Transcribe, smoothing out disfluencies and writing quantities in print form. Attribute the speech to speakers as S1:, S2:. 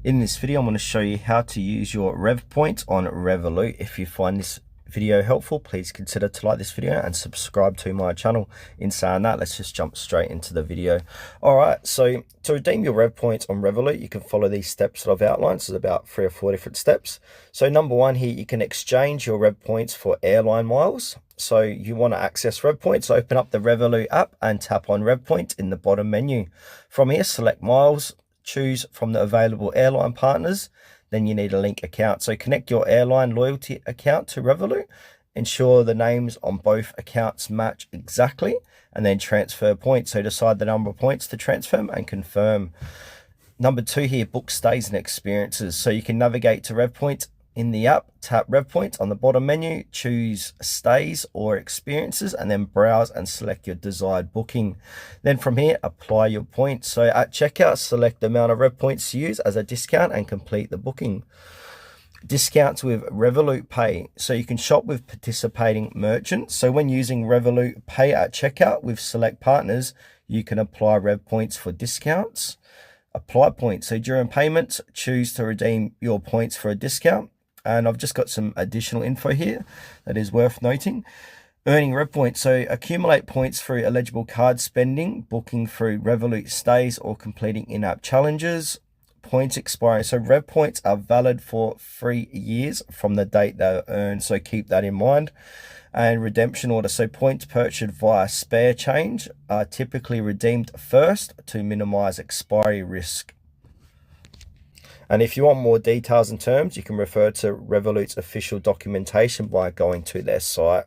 S1: In this video, I'm going to show you how to use your Rev points on Revolut. If you find this video helpful, please consider to like this video and subscribe to my channel. In saying that, let's just jump straight into the video. All right, so to redeem your Rev points on Revolut, you can follow these steps that I've outlined. So there's about 3 or 4 different steps. So number one here, you can exchange your Rev points for airline miles. So you want to access Rev points, open up the Revolut app and tap on Rev points in the bottom menu. From here, select miles. Choose from the available airline partners. Then you need a link account. So connect your airline loyalty account to Revolut. Ensure the names on both accounts match exactly, and then transfer points. So decide the number of points to transfer and confirm. Number two here, book stays and experiences. So you can navigate to Rev points in the app, tap Rev points on the bottom menu, choose stays or experiences, and then browse and select your desired booking. Then from here, apply your points. So at checkout, select the amount of Rev points to use as a discount and complete the booking. Discounts with Revolut Pay. So you can shop with participating merchants. So when using Revolut Pay at checkout with select partners, you can apply Rev points for discounts. Apply points. So during payments, choose to redeem your points for a discount. And I've just got some additional info here that is worth noting. Earning Rev points. So accumulate points through eligible card spending, booking through Revolut stays, or completing in-app challenges. Points expiring. So Rev points are valid for 3 years from the date they're earned. So keep that in mind. And redemption order. So points purchased via spare change are typically redeemed first to minimize expiry risk. And if you want more details and terms, you can refer to Revolut's official documentation by going to their site.